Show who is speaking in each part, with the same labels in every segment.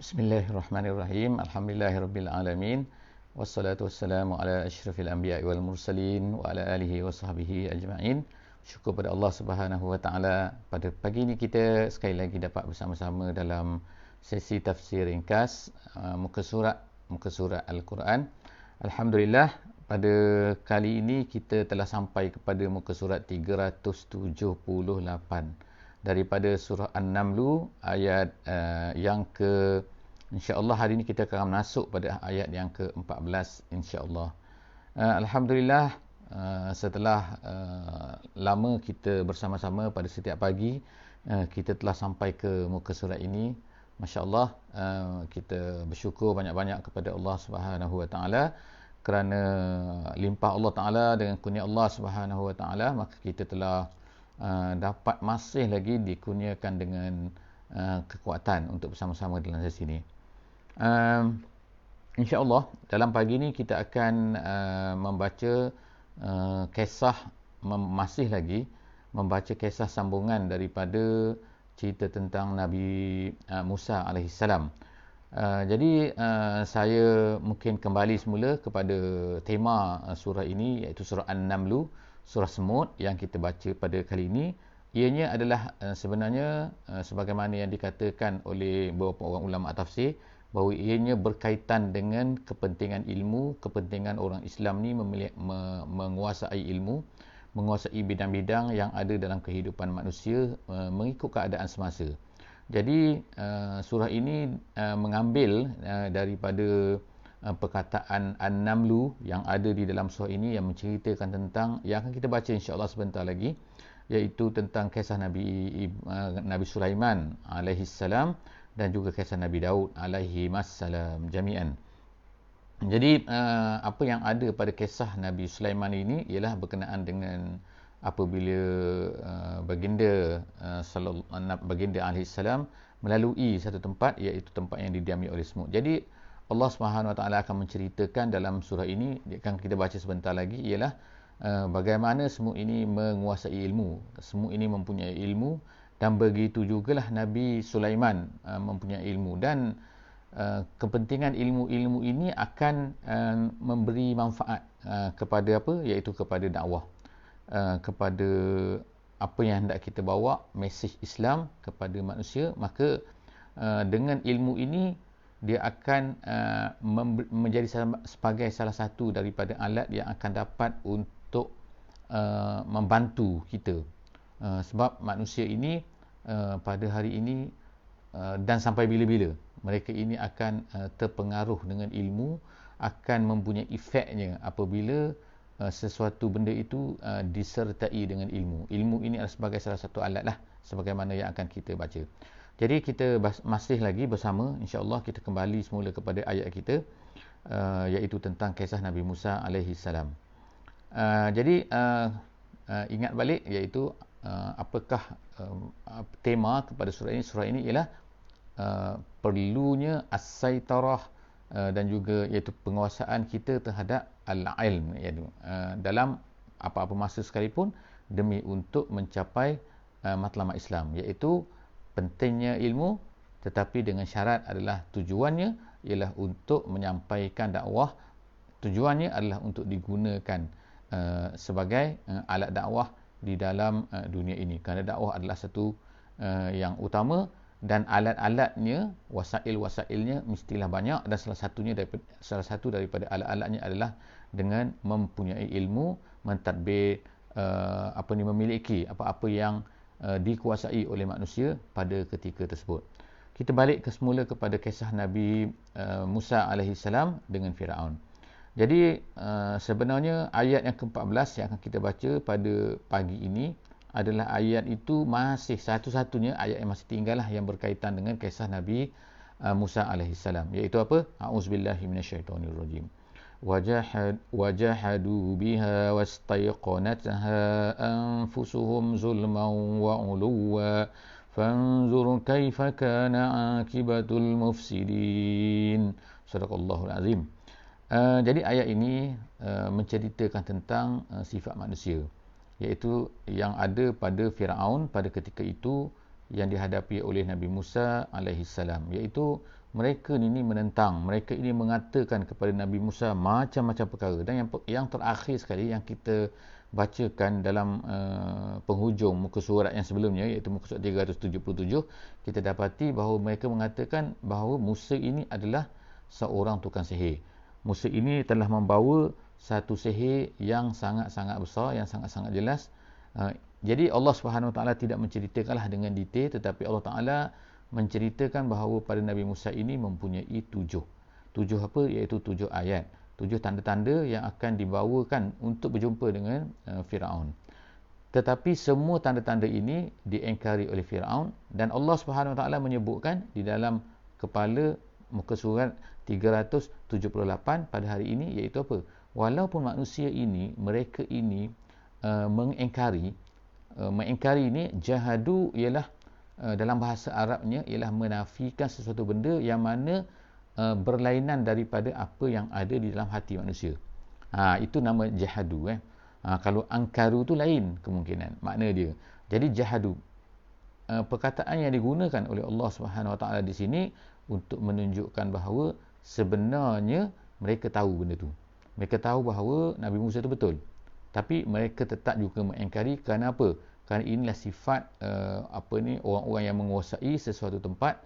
Speaker 1: Bismillahirrahmanirrahim. Alhamdulillahirabbil alamin. Wassalatu wassalamu ala asyrafil anbiya'i wal mursalin wa ala alihi wa sahbihi ajma'in. Syukur pada Allah Subhanahu wa taala, pada pagi ini kita sekali lagi dapat bersama-sama dalam sesi tafsir ringkas muka surat Al-Quran. Alhamdulillah, pada kali ini kita telah sampai kepada muka surat 378 daripada surah An-Naml ayat yang ke, insya-Allah hari ini kita akan masuk pada ayat yang ke-14 insya-Allah. Alhamdulillah, setelah lama kita bersama-sama pada setiap pagi, kita telah sampai ke muka surat ini. Masya-Allah, kita bersyukur banyak-banyak kepada Allah Subhanahu wa taala kerana limpah Allah taala dengan kurnia Allah Subhanahu wa taala, maka kita telah dapat masih lagi dikurniakan dengan kekuatan untuk bersama-sama dalam sesi ini. InsyaAllah dalam pagi ini kita akan membaca kisah, masih lagi membaca kisah sambungan daripada cerita tentang Nabi Musa AS. Jadi saya mungkin kembali semula kepada tema surah ini, iaitu surah An-Naml, surah semut yang kita baca pada kali ini. Ianya adalah sebenarnya sebagaimana yang dikatakan oleh beberapa orang ulama tafsir, bahawa ianya berkaitan dengan kepentingan ilmu, kepentingan orang Islam ni menguasai ilmu, menguasai bidang-bidang yang ada dalam kehidupan manusia mengikut keadaan semasa. Jadi surah ini mengambil daripada perkataan An-Naml yang ada di dalam surah ini, yang menceritakan tentang, yang akan kita baca insya-Allah sebentar lagi, iaitu tentang kisah Nabi Sulaiman alaihi salam dan juga kisah Nabi Daud alaihi salam jami'an. Jadi apa yang ada pada kisah Nabi Sulaiman ini ialah berkenaan dengan apabila baginda alaihi salam melalui satu tempat, iaitu tempat yang didiami oleh semut. Jadi Allah Subhanahu wa taala akan menceritakan dalam surah ini, yang kita baca sebentar lagi, ialah bagaimana semut ini menguasai ilmu. Semut ini mempunyai ilmu, dan begitu jugalah Nabi Sulaiman mempunyai ilmu, dan kepentingan ilmu-ilmu ini akan memberi manfaat kepada apa, iaitu kepada dakwah, kepada apa yang hendak kita bawa, mesej Islam kepada manusia. Maka dengan ilmu ini dia akan menjadi sebagai salah satu daripada alat yang akan dapat untuk membantu kita. Sebab manusia ini pada hari ini dan sampai bila-bila, mereka ini akan terpengaruh dengan ilmu, akan mempunyai efeknya apabila sesuatu benda itu disertai dengan ilmu. Ilmu ini adalah sebagai salah satu alat lah, sebagaimana yang akan kita baca. Jadi kita masih lagi bersama, insya-Allah kita kembali semula kepada ayat kita, iaitu tentang kisah Nabi Musa alaihi salam. Jadi ingat balik, iaitu apakah tema kepada surah ini. Surah ini ialah perlunya as-saitarah dan juga iaitu penguasaan kita terhadap al-ilm, iaitu dalam apa-apa masa sekalipun, demi untuk mencapai matlamat Islam, iaitu pentingnya ilmu, tetapi dengan syarat adalah tujuannya ialah untuk menyampaikan dakwah. Tujuannya adalah untuk digunakan sebagai alat dakwah di dalam dunia ini, kerana dakwah adalah satu yang utama, dan alat-alatnya, wasail-wasailnya mestilah banyak, dan salah satu daripada alat-alatnya adalah dengan mempunyai ilmu, mentadbir memiliki apa-apa yang dikuasai oleh manusia pada ketika tersebut. Kita balik semula kepada kisah Nabi Musa alaihi salam dengan Firaun. Jadi sebenarnya ayat yang ke-14 yang akan kita baca pada pagi ini adalah ayat itu masih satu-satunya ayat yang masih tinggal lah, yang berkaitan dengan kisah Nabi Musa alaihi salam, iaitu apa? A'udzubillahi minasyaitonirrajim. وجحدوا بها واستيقنتها أنفسهم ظلما وعلوا فانظر كيف كان عاقبة المفسدين. Sadaqallahul azim. Jadi ayat ini menceritakan tentang sifat manusia, iaitu yang ada pada Firaun pada ketika itu, yang dihadapi oleh Nabi Musa alaihi salam, iaitu mereka ni menentang, mereka ini mengatakan kepada Nabi Musa macam-macam perkara. Dan yang terakhir sekali yang kita bacakan dalam penghujung muka surat yang sebelumnya, iaitu muka surat 377, kita dapati bahawa mereka mengatakan bahawa Musa ini adalah seorang tukang sihir. Musa ini telah membawa satu sihir yang sangat-sangat besar, yang sangat-sangat jelas. Jadi Allah Subhanahu Wa Taala tidak menceritakanlah dengan detail, tetapi Allah Taala menceritakan bahawa pada Nabi Musa ini mempunyai tujuh apa, iaitu 7 ayat, 7 tanda-tanda yang akan dibawakan untuk berjumpa dengan Firaun. Tetapi semua tanda-tanda ini diingkari oleh Firaun, dan Allah Subhanahu Wa Taala menyebutkan di dalam kepala muka surat 378 pada hari ini, iaitu apa? Walaupun manusia ini, mereka ini mengingkari ini, jahadu ialah dalam bahasa Arabnya ialah menafikan sesuatu benda yang mana berlainan daripada apa yang ada di dalam hati manusia. Itu nama jahadu. Kalau angkaru tu lain kemungkinan makna dia. Jadi jahadu, perkataan yang digunakan oleh Allah Subhanahu Wa Taala di sini untuk menunjukkan bahawa sebenarnya mereka tahu benda tu. Mereka tahu bahawa Nabi Musa itu betul. Tapi mereka tetap juga mengingkari. Kerana apa? Kerana inilah sifat orang-orang yang menguasai sesuatu tempat,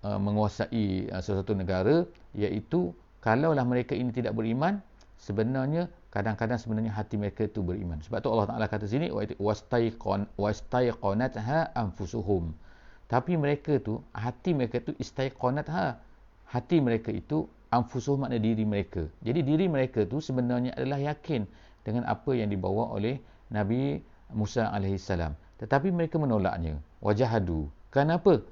Speaker 1: menguasai sesuatu negara, iaitu kalaulah mereka ini tidak beriman, sebenarnya kadang-kadang sebenarnya hati mereka itu beriman. Sebab tu Allah Taala kata sini wastaiqanatha anfusuhum. Tapi mereka tu, hati mereka tu istaiqanatha. Hati mereka itu anfusuhum, makna diri mereka. Jadi diri mereka tu sebenarnya adalah yakin dengan apa yang dibawa oleh Nabi Musa AS. Tetapi mereka menolaknya. Wajahadu. Kenapa?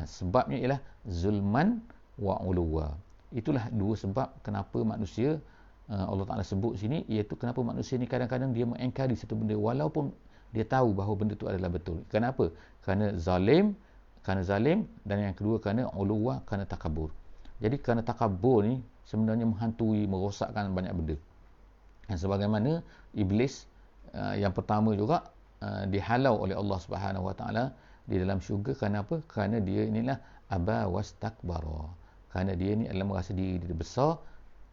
Speaker 1: Sebabnya ialah zulman wa uluwa. Itulah dua sebab kenapa manusia, Allah Ta'ala sebut sini, iaitu kenapa manusia ni kadang-kadang dia mengingkari satu benda walaupun dia tahu bahawa benda itu adalah betul. Kenapa? Kerana zalim, dan yang kedua kerana uluwa, kerana takabur. Jadi kerana takabur ni sebenarnya menghantui, merosakkan banyak benda. Dan sebagaimana iblis yang pertama juga dihalau oleh Allah Subhanahu Wa Taala di dalam syurga. Kerana apa? Kerana dia inilah aba wastakbara. Kerana dia ni adalah merasa diri dia besar.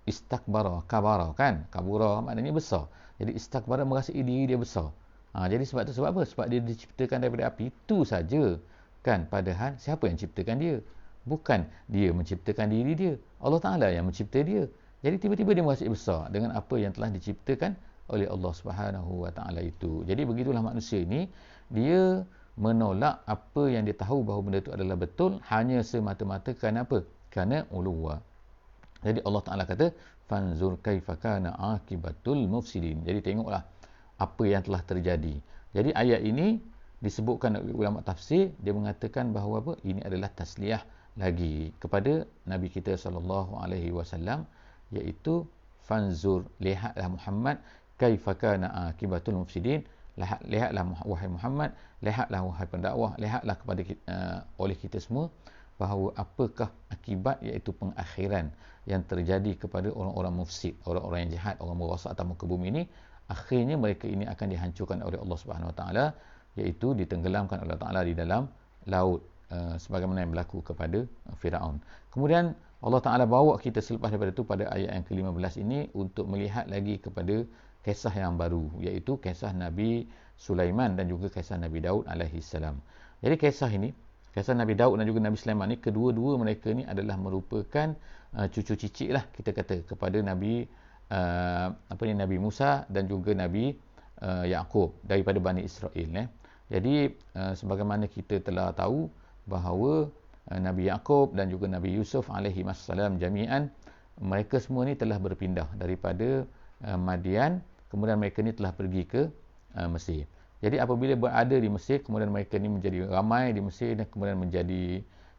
Speaker 1: Istakbara, kabara kan? Kabura maknanya besar. Jadi istakbara, merasa diri dia besar. Jadi sebab tu, sebab apa? Sebab dia diciptakan daripada api. Itu saja kan? Padahal siapa yang ciptakan dia? Bukan dia menciptakan diri dia. Allah Ta'ala yang mencipta dia. Jadi tiba-tiba dia merasa besar dengan apa yang telah diciptakan oleh Allah Subhanahu Wa Taala itu. Jadi begitulah manusia ini, dia menolak apa yang dia tahu bahawa benda itu adalah betul hanya semata-mata kerana apa? Kerana uluwa. Jadi Allah Taala kata fanzur kaifa kana akibatul mufsidin. Jadi tengoklah apa yang telah terjadi. Jadi ayat ini disebutkan oleh ulama tafsir, dia mengatakan bahawa apa? Ini adalah tasliyah lagi kepada Nabi kita sallallahu alaihi wasallam, iaitu fanzur, lihatlah Muhammad, kaifa kana akibatul mufsidin. Lihatlah wahai Muhammad, lihatlah wahai pendakwah, lihatlah kepada oleh kita semua bahawa apakah akibat, iaitu pengakhiran yang terjadi kepada orang-orang mufsid, orang-orang yang jahat, orang merosak atas muka bumi ini. Akhirnya mereka ini akan dihancurkan oleh Allah Subhanahu Wa Taala, iaitu ditenggelamkan oleh Allah Taala di dalam laut, sebagaimana yang berlaku kepada Firaun. Kemudian Allah Ta'ala bawa kita selepas daripada itu pada ayat yang ke-15 ini untuk melihat lagi kepada kisah yang baru, iaitu kisah Nabi Sulaiman dan juga kisah Nabi Daud AS. Jadi kisah ini, kisah Nabi Daud dan juga Nabi Sulaiman ni, kedua-dua mereka ni adalah merupakan cucu cicit lah kita kata kepada Nabi Nabi Musa dan juga Nabi Yaqub daripada Bani Israel. Jadi sebagaimana kita telah tahu bahawa Nabi Yaqub dan juga Nabi Yusuf alaihi wassalam jami'an, mereka semua ni telah berpindah daripada Madian, kemudian mereka ni telah pergi ke Mesir. Jadi apabila berada di Mesir, kemudian mereka ni menjadi ramai di Mesir dan kemudian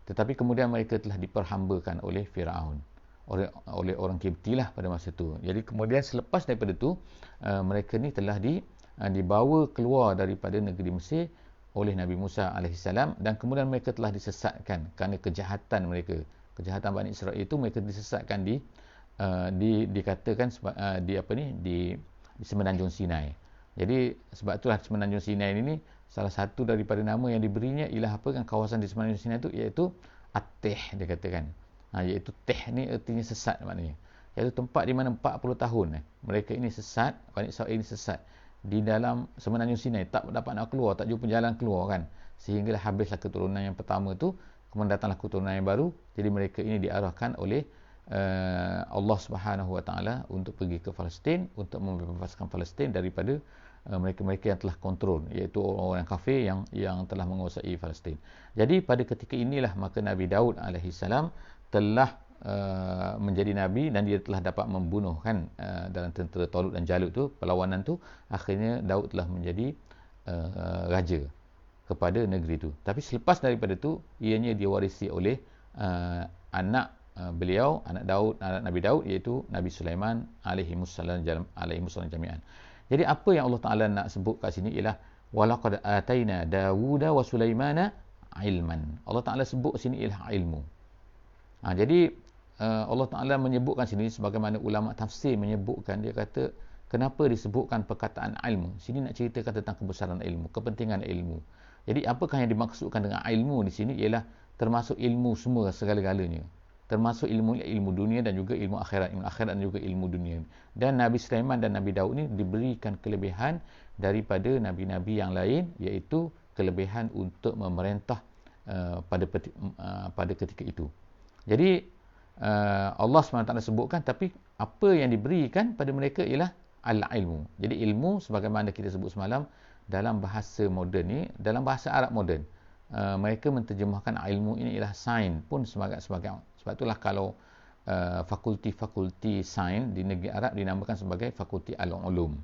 Speaker 1: tetapi kemudian mereka telah diperhambakan oleh Firaun, oleh orang Kipti lah pada masa itu. Jadi kemudian selepas daripada itu, mereka ni telah dibawa keluar daripada negeri Mesir oleh Nabi Musa AS, dan kemudian mereka telah disesatkan kerana kejahatan mereka. Kejahatan Bani Israel itu, mereka disesatkan dikatakan di Semenanjung Sinai. Jadi sebab itulah Semenanjung Sinai ini salah satu daripada nama yang diberinya ialah apa kan, kawasan di Semenanjung Sinai itu, iaitu At-Tih, dia katakan. Iaitu teh ni artinya sesat maknanya. Iaitu tempat di mana 40 tahun mereka ini sesat, Bani Israil ini sesat di dalam semenanjung Sinai, tak dapat nak keluar, tak jumpa jalan keluar kan, sehingga habislah keturunan yang pertama tu, kemudian datanglah keturunan yang baru. Jadi mereka ini diarahkan oleh Allah Subhanahu Wa Taala untuk pergi ke Palestin untuk membebaskan Palestin daripada mereka-mereka yang telah kontrol, iaitu orang kafir yang telah menguasai Palestin. Jadi pada ketika inilah maka Nabi Daud alaihi salam telah menjadi nabi dan dia telah dapat membunuh kan dalam tentera Talut dan Jalut tu, perlawanan tu, akhirnya Daud telah menjadi raja kepada negeri tu. Tapi selepas daripada tu ianya diwarisi oleh anak beliau, anak Nabi Daud, iaitu Nabi Sulaiman alaihi wassalam jami'an. Jadi apa yang Allah Taala nak sebut kat sini ialah walaqad ataina Dawuda wa Sulaimana ilman. Allah Taala sebut sini ialah ilmu. Jadi Allah Taala menyebutkan sini sebagaimana ulama tafsir menyebutkan, dia kata kenapa disebutkan perkataan ilmu. Sini nak ceritakan tentang kebesaran ilmu, kepentingan ilmu. Jadi apakah yang dimaksudkan dengan ilmu di sini ialah termasuk ilmu semua segala-galanya. Termasuk ilmu dunia dan juga ilmu akhirat dan juga ilmu dunia. Dan Nabi Sulaiman dan Nabi Daud ni diberikan kelebihan daripada nabi-nabi yang lain, iaitu kelebihan untuk memerintah pada ketika itu. Jadi Allah SWT sebutkan, tapi apa yang diberikan pada mereka ialah al-ilmu. Jadi ilmu sebagaimana kita sebut semalam dalam bahasa moden ni, dalam bahasa Arab moden, mereka menterjemahkan ilmu ini ialah sains pun sebagai. Sebab itulah kalau fakulti sains di negeri Arab dinamakan sebagai fakulti al-ulum.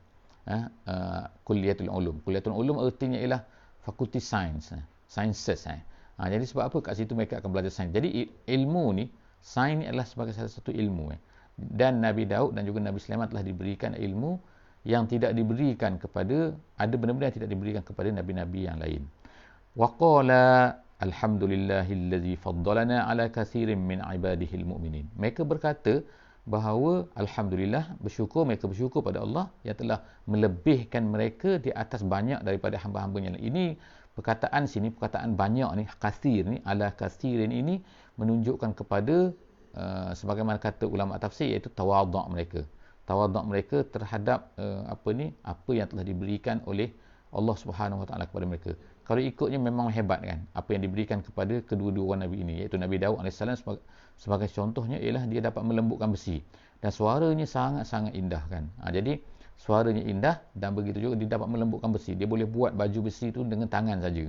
Speaker 1: Kulliyatul ulum. Kulliyatul ulum artinya ialah fakulti sains, sciences. Jadi sebab apa kat situ mereka akan belajar sains. Jadi ilmu ni, sains ni adalah sebagai salah satu ilmu. Dan Nabi Daud dan juga Nabi Sulaiman telah diberikan ilmu yang tidak diberikan kepada, ada benda-benda yang tidak diberikan kepada nabi-nabi yang lain. Waqala alhamdulillahillazi faddalana ala kathirin min ibadihil mu'minin. Mereka berkata bahawa alhamdulillah, mereka bersyukur pada Allah yang telah melebihkan mereka di atas banyak daripada hamba-hambanya. Ini perkataan sini, perkataan banyak ni, kathir ni, ala kathirin ini menunjukkan kepada sebagaimana kata ulama tafsir, iaitu tawaduk mereka. Tawaduk mereka terhadap apa yang telah diberikan oleh Allah Subhanahu Wa Taala kepada mereka. Kalau ikutnya memang hebat kan apa yang diberikan kepada kedua-dua orang nabi ini, iaitu Nabi Daud AS sebagai contohnya ialah dia dapat melembutkan besi dan suaranya sangat-sangat indah kan. Jadi suaranya indah dan begitu juga dia dapat melembutkan besi. Dia boleh buat baju besi tu dengan tangan saja.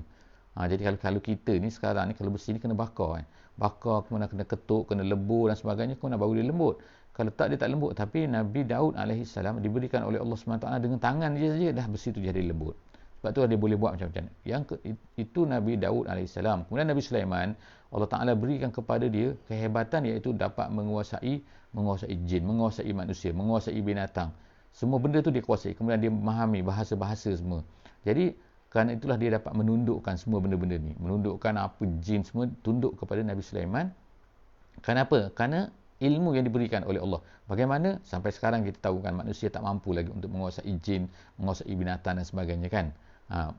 Speaker 1: Jadi kalau kita ni sekarang ni, kalau besi ni kena bakar kan. Bakar, kemudian kena ketuk, kena lebur dan sebagainya, kemudian baru dia lembut. Kalau tak, dia tak lembut. Tapi Nabi Daud AS diberikan oleh Allah SWT dengan tangan dia saja dah besi tu jadi lembut. Sebab tu dia boleh buat macam-macam. Itu Nabi Daud AS. Kemudian Nabi Sulaiman, Allah Ta'ala berikan kepada dia kehebatan, iaitu dapat menguasai jin, menguasai manusia, menguasai binatang. Semua benda tu dia kuasai. Kemudian dia memahami bahasa-bahasa semua. Jadi kerana itulah dia dapat menundukkan semua benda-benda ni. Menundukkan apa jin semua tunduk kepada Nabi Sulaiman. Kenapa? Kerana ilmu yang diberikan oleh Allah. Bagaimana? Sampai sekarang kita tahu kan manusia tak mampu lagi untuk menguasai jin, menguasai binatang dan sebagainya kan.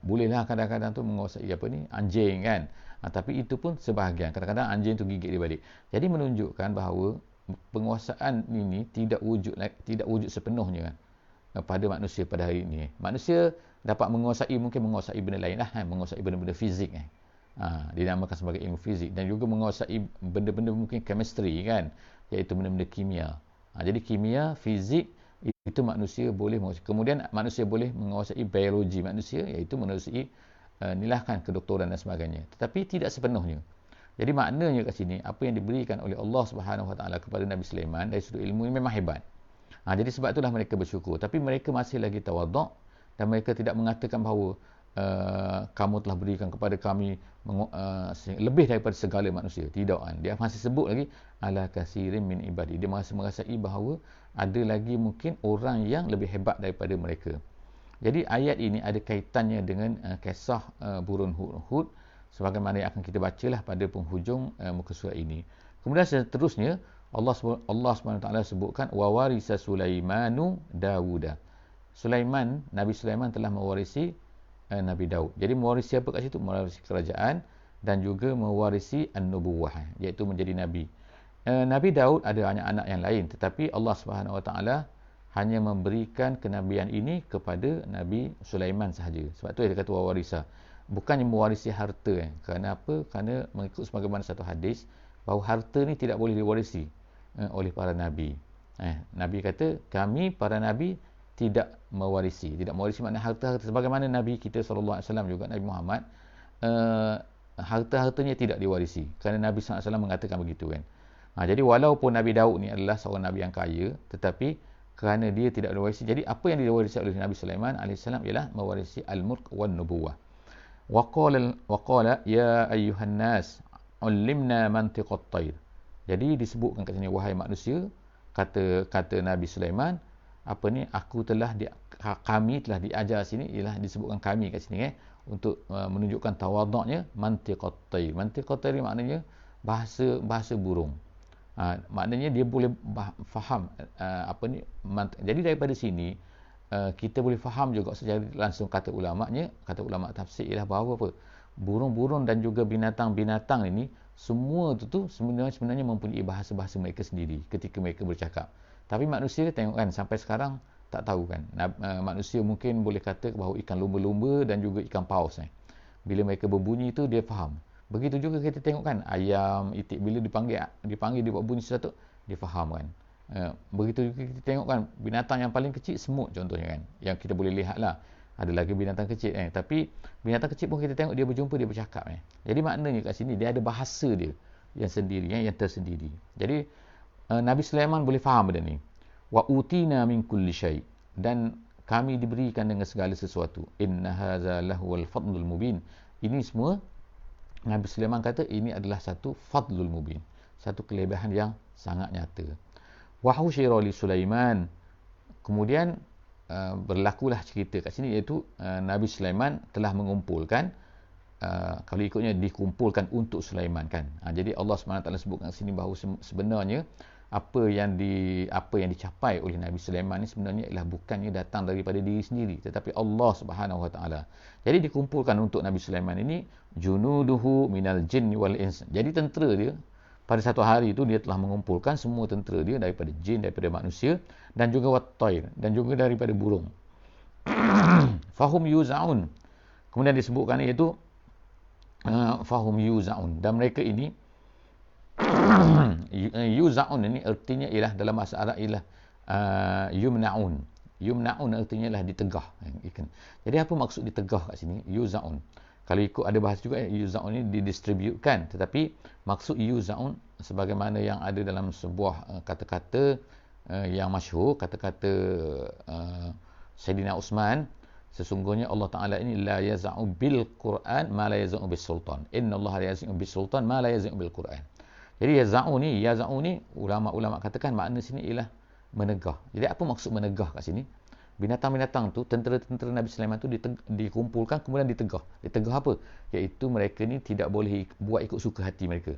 Speaker 1: Bolehlah kadang-kadang tu menguasai anjing kan. Tapi itu pun sebahagian. Kadang-kadang anjing tu gigit dia balik. Jadi menunjukkan bahawa penguasaan ini tidak wujud sepenuhnya kan, pada manusia pada hari ini. Manusia dapat mungkin menguasai benda lain lah, menguasai benda-benda fizik dinamakan sebagai ilmu fizik, dan juga menguasai benda-benda mungkin chemistry kan, iaitu benda-benda kimia. Jadi kimia, fizik itu manusia boleh menguasai. Kemudian manusia boleh menguasai biologi manusia, iaitu menguasai nilahkan kedoktoran dan sebagainya. Tetapi tidak sepenuhnya. Jadi maknanya kat sini, apa yang diberikan oleh Allah Subhanahu Wa Taala kepada Nabi Sulaiman dari sudut ilmu ini memang hebat. Jadi sebab itulah mereka bersyukur. Tapi mereka masih lagi tawaduk dan mereka tidak mengatakan bahawa kamu telah berikan kepada kami lebih daripada segala manusia. Tidak kan. Dia masih sebut lagi ala kathirin min ibadi. Dia masih merasai bahawa ada lagi mungkin orang yang lebih hebat daripada mereka. Jadi ayat ini ada kaitannya dengan kisah burung Hud, sebagaimana yang akan kita bacalah pada penghujung muka surat ini. Kemudian seterusnya Allah SWT sebutkan wa warisa Sulaimanu Dawuda. Nabi Sulaiman telah mewarisi Nabi Daud. Jadi mewarisi apa kat situ? Mewarisi kerajaan dan juga mewarisi an-nubuwah, iaitu menjadi nabi. Nabi Daud ada anak-anak yang lain, tetapi Allah Subhanahu Wa Taala hanya memberikan kenabian ini kepada Nabi Sulaiman sahaja. Sebab tu dia kata wawarisa. Bukannya mewarisi harta. Kerana apa? Kerana mengikut sebagaimana satu hadis, bahawa harta ni tidak boleh diwarisi oleh para Nabi. Nabi kata, kami para Nabi tidak mewarisi. Tidak mewarisi makna harta-harta. Sebagaimana Nabi kita SAW juga, Nabi Muhammad, harta-hartanya tidak diwarisi. Kerana Nabi SAW mengatakan begitu kan. Jadi walaupun Nabi Daud ni adalah seorang Nabi yang kaya, tetapi kerana dia tidak diwarisi, jadi apa yang diwarisi oleh Nabi Sulaiman AS ialah mewarisi al-mulk wan nubuwah. Wa qala ya ayyuhan nas ullimna mantiqat tayr. Jadi disebutkan kat sini, wahai manusia, kata Nabi Sulaiman, kami telah diajar sini, ialah disebutkan kami kat sini untuk menunjukkan tawaduknya mantiqat tayr. Mantiqat tayr maknanya bahasa burung. Maknanya dia boleh faham jadi daripada sini kita boleh faham juga secara langsung kata ulama tafsir ialah bahawa apa, burung-burung dan juga binatang-binatang ini semua tu sebenarnya mempunyai bahasa-bahasa mereka sendiri ketika mereka bercakap. Tapi manusia tengok kan, sampai sekarang tak tahu kan. Manusia mungkin boleh kata bahawa ikan lumba-lumba dan juga ikan paus bila mereka berbunyi tu dia faham. Begitu juga kita tengok kan, ayam, itik bila dipanggil dia buat bunyi sesuatu, dia faham kan. Begitu juga kita tengok kan, binatang yang paling kecil semut contohnya kan, yang kita boleh lihat lah. Ada lagi binatang kecil tapi binatang kecil pun kita tengok dia berjumpa, dia bercakap Jadi maknanya kat sini dia ada bahasa dia yang sendiri, yang tersendiri. Jadi Nabi Sulaiman boleh faham benda ni. Wa utina min kulli syai', dan kami diberikan dengan segala sesuatu. Inna hadza lahwal fadlul mubin. Ini semua Nabi Sulaiman kata ini adalah satu fadlul mubin, satu kelebihan yang sangat nyata. Wa husyira li Sulaiman. Kemudian berlakulah cerita kat sini, iaitu Nabi Sulaiman telah mengumpulkan, kalau ikutnya dikumpulkan untuk Sulaiman kan. Jadi Allah SWT sebutkan sini bahawa sebenarnya apa yang dicapai oleh Nabi Sulaiman ni sebenarnya ialah bukannya datang daripada diri sendiri, tetapi Allah Subhanahu Wa Taala. Jadi dikumpulkan untuk Nabi Sulaiman ini junuduhu minal jinni wal ins. Jadi tentera dia pada satu hari itu dia telah mengumpulkan semua tentera dia daripada jin, daripada manusia, dan juga wat-tayr, dan juga daripada burung. Fahum yuzaun. Kemudian disebutkan iaitu fahum yuzaun, dan mereka ini yuzaun ini artinya ialah dalam bahasa Arab ialah yumnaun. Yumnaun artinya ialah ditegah. Jadi apa maksud ditegah kat sini? Yuzaun. Kalau ikut ada bahasa juga yuzaun ini didistributkan, tetapi maksud yuzaun sebagaimana yang ada dalam sebuah kata-kata yang masyhur, kata-kata Sayyidina Uthman, sesungguhnya Allah Ta'ala ini la yaza'u bil Quran ma la yaza'u bis sultan. Inna Allah la yaza'u bis sultan ma la yaza'u bil Quran. Jadi yaza'u ni ulama-ulama katakan makna sini ialah menegah. Jadi apa maksud menegah kat sini? Binatang-binatang tu, tentera-tentera Nabi Sulaiman tu dikumpulkan kemudian ditegah. Ditegah apa? Iaitu mereka ni tidak boleh buat ikut suka hati mereka.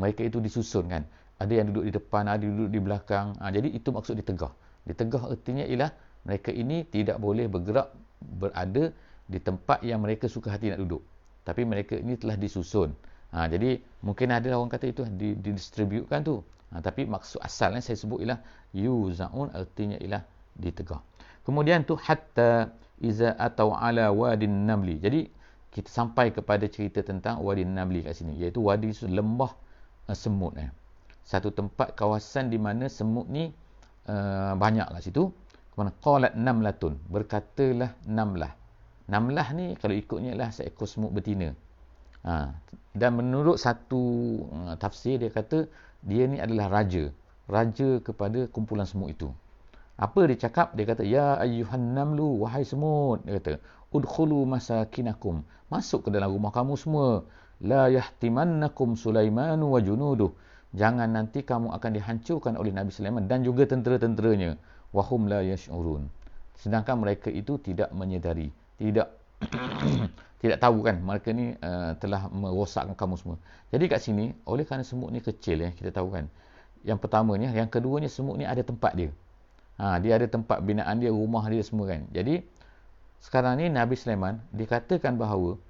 Speaker 1: Mereka itu disusun kan. Ada yang duduk di depan, ada yang duduk di belakang. Jadi itu maksud ditegah. Ditegah artinya ialah mereka ini tidak boleh bergerak, berada di tempat yang mereka suka hati nak duduk. Tapi mereka ini telah disusun. Jadi mungkin ada orang kata itu didistributkan tu. Tapi maksud asalnya saya sebut ialah yuzaun, artinya ialah ditegah. Kemudian tu hatta iza atau ala wadin namli. Jadi kita sampai kepada cerita tentang wadin namli kat sini, iaitu wadi itu lembah semut. Satu tempat kawasan di mana semut ni banyak kat situ. Kemudian qalat namlatun, berkatalah namlah. Namlah ni kalau ikutnya ialah seekor semut betina. Dan menurut satu tafsir dia kata dia ni adalah raja kepada kumpulan semut itu. Apa dia cakap? Dia kata ya ayyuhan namlu, wahai semut, dia kata udkhulu masakinakum, masuk ke dalam rumah kamu semua. La yahtimannakum Sulaimanu wa junuduh, jangan nanti kamu akan dihancurkan oleh Nabi Sulaiman dan juga tentera-tenteranya. Wahum la yash'urun, sedangkan mereka itu tidak menyedari, tidak tidak tahu kan mereka ni telah merosakkan kamu semua. Jadi kat sini, oleh kerana semut ni kecil kita tahu kan. Yang pertamanya, yang keduanya semut ni ada tempat dia. Dia ada tempat binaan dia, rumah dia semua kan. Jadi sekarang ni Nabi Sulaiman dikatakan bahawa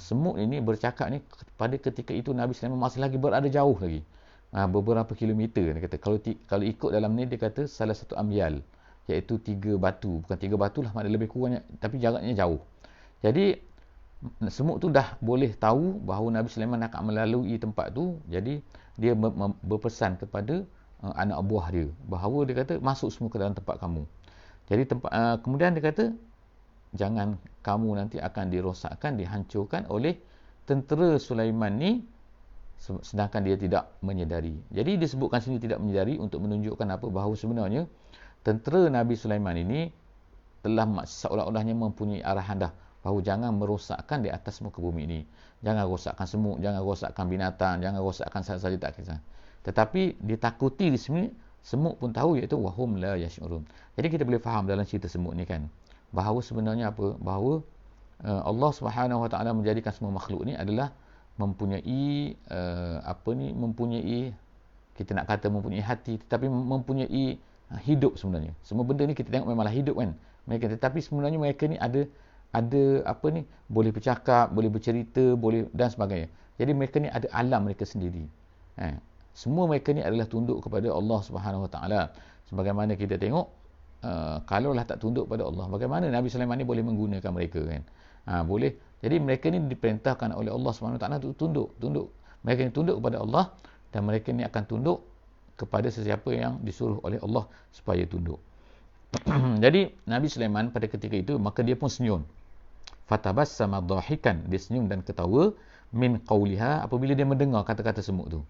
Speaker 1: semut ini bercakap ni pada ketika itu Nabi Sulaiman masih lagi berada jauh lagi. beberapa kilometer. Dia kata kalau ikut dalam ni, dia kata salah satu amyal, iaitu 3 batu. Bukan 3 batu lah, maknanya lebih kurangnya, tapi jaraknya jauh. Jadi semut tu dah boleh tahu bahawa Nabi Sulaiman akan melalui tempat tu. Jadi dia berpesan kepada anak buah dia bahawa dia kata masuk semua ke dalam tempat kamu. Jadi kemudian dia kata jangan kamu nanti akan dirosakkan, dihancurkan oleh tentera Sulaiman ni, sedangkan dia tidak menyedari. Jadi disebutkan sini tidak menyedari untuk menunjukkan apa, bahawa sebenarnya tentera Nabi Sulaiman ini telah seolah-olahnya mempunyai arahan dah bahawa jangan merosakkan di atas muka bumi ini. Jangan rosakkan semut, jangan rosakkan binatang, jangan rosakkan saja tak kisah. Tetapi ditakuti di sini, semut pun tahu, iaitu wahum la yash'urun. Jadi kita boleh faham dalam cerita semut ni kan, bahawa sebenarnya apa? Bahawa Allah Subhanahu Wa Taala menjadikan semua makhluk ni adalah mempunyai mempunyai, kita nak kata mempunyai hati, tetapi mempunyai hidup sebenarnya. Semua benda ni kita tengok memanglah hidup kan. Mereka, tetapi sebenarnya mereka ni ada boleh bercakap, boleh bercerita, boleh dan sebagainya. Jadi mereka ni ada alam mereka sendiri. Semua mereka ni adalah tunduk kepada Allah Subhanahu Wa Taala. Sebagaimana kita tengok, kalaulah tak tunduk pada Allah, bagaimana Nabi Sulaiman ni boleh menggunakan mereka kan? Boleh. Jadi mereka ni diperintahkan oleh Allah Subhanahu Wa Taala untuk tunduk. Mereka ni tunduk kepada Allah, dan mereka ni akan tunduk kepada sesiapa yang disuruh oleh Allah supaya tunduk. Jadi Nabi Sulaiman pada ketika itu, maka dia pun senyum. Fatabassama dhahikan, dia senyum dan ketawa, min qawliha, apabila dia mendengar kata-kata semut tu.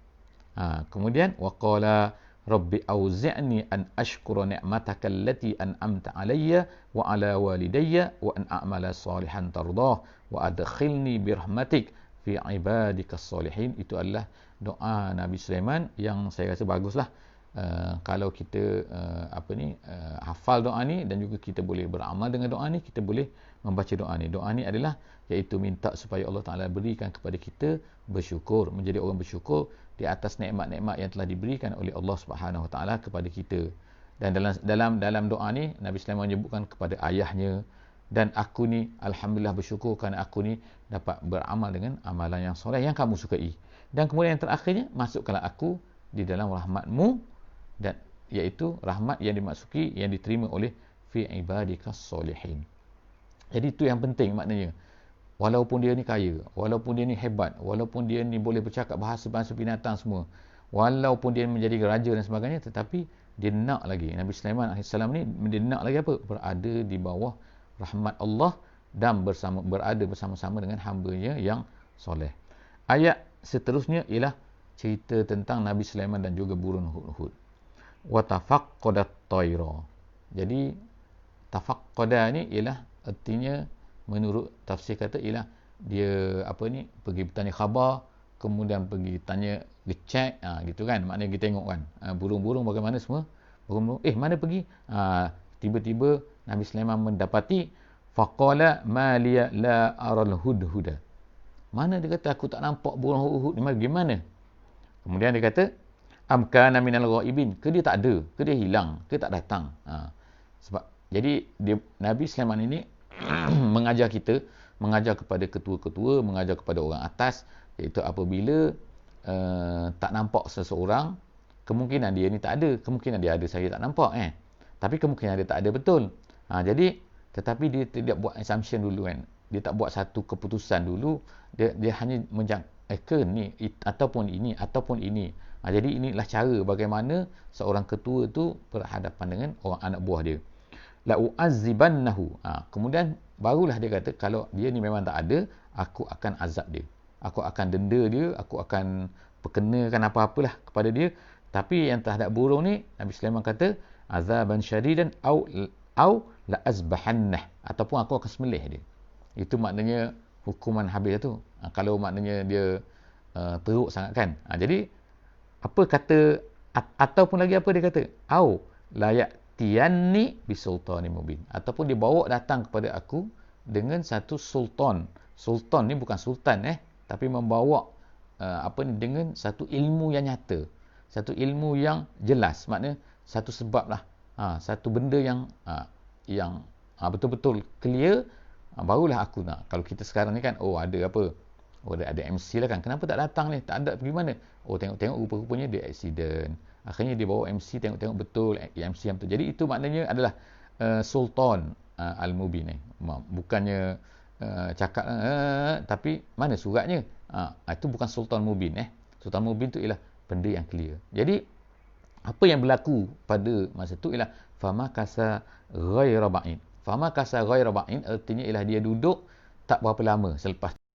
Speaker 1: Kemudian waqala rabbi auzi'ni an ashkura ni'mataka allati an'amta alayya wa ala walidayya wa an a'mala salihan tardah wa adkhilni birahmatik fi ibadikas salihin. Itu adalah doa Nabi Sulaiman yang saya rasa baguslah. Kalau kita hafal doa ni, dan juga kita boleh beramal dengan doa ni, kita boleh membaca doa ni. Doa ni adalah iaitu minta supaya Allah Ta'ala berikan kepada kita bersyukur, menjadi orang bersyukur di atas nikmat-nikmat yang telah diberikan oleh Allah Subhanahu Wa Ta'ala kepada kita. Dan dalam doa ni Nabi Sulaiman menyebutkan kepada ayahnya, dan aku ni alhamdulillah bersyukur kerana aku ni dapat beramal dengan amalan yang soleh yang kamu sukai. Dan kemudian yang terakhirnya, masukkanlah aku di dalam rahmatmu, dan iaitu rahmat yang dimasuki, yang diterima oleh fi ibadikas solihin. Jadi itu yang penting maknanya. Walaupun dia ni kaya, walaupun dia ni hebat, walaupun dia ni boleh bercakap bahasa binatang semua, walaupun dia menjadi raja dan sebagainya, tetapi dia nak lagi, Nabi Sulaiman AS ni, dia nak lagi apa? Berada di bawah rahmat Allah dan berada bersama-sama dengan hamba-Nya yang soleh. Ayat seterusnya ialah cerita tentang Nabi Sulaiman dan juga burung hudhud. Wa tafaqqadat tayra. Jadi tafaqqada ni ialah artinya, menurut tafsir kata, ialah dia pergi bertanya khabar, kemudian pergi tanya, ngecek, gitu kan, maknanya kita tengok kan, burung-burung bagaimana semua, burung-burung mana pergi, tiba-tiba Nabi Sulaiman mendapati, faqala ma liya la aral hudhuda, mana dia kata aku tak nampak burung hudhud ni, gimana? Kemudian dia kata, am kana minal ghaibin, ke dia tak ada, ke dia hilang, ke tak datang. Sebab jadi Nabi Sulaiman ini mengajar kepada ketua-ketua, mengajar kepada orang atas, iaitu apabila tak nampak seseorang, kemungkinan dia ni tak ada, kemungkinan dia ada, saya tak nampak tapi kemungkinan dia tak ada betul. Jadi tetapi dia tidak buat assumption dulu kan, dia tak buat satu keputusan dulu, dia hanya ke ni ataupun ini ataupun ini. Jadi inilah cara bagaimana seorang ketua tu berhadapan dengan orang anak buah dia. La u'azzibannahu. Kemudian barulah dia kata, kalau dia ni memang tak ada, aku akan azab dia, aku akan denda dia, aku akan perkenakan apa-apalah kepada dia. Tapi yang terhadap burung ni, Nabi Sulaiman kata azaban syadidan au la azbahannah, ataupun aku akan sembelih dia. Itu maknanya hukuman habis tu. Kalau maknanya dia teruk sangat kan. Jadi apa kata, ataupun lagi apa dia kata, au layak tianni bisultani mubin, ataupun dia bawa datang kepada aku dengan satu sultan. Sultan ni bukan sultan tapi membawa dengan satu ilmu yang nyata, satu ilmu yang jelas, maknanya satu sebab lah, satu benda yang betul-betul clear, barulah aku nak. Kalau kita sekarang ni kan, ada apa, Oh, ada MC lah kan. Kenapa tak datang ni? Tak ada, pergi mana? Oh, tengok-tengok rupa-rupanya dia accident. Akhirnya dia bawa MC, tengok-tengok betul MC yang betul. Jadi itu maknanya adalah Sultan Al-Mubin ni. Bukannya cakap tapi mana suratnya? Itu bukan Sultan Mubin. Sultan Mubin tu ialah benda yang clear. Jadi apa yang berlaku pada masa tu ialah fama kasa ghaira ba'in. Fama kasa ghaira ba'in artinya ialah dia duduk tak berapa lama selepas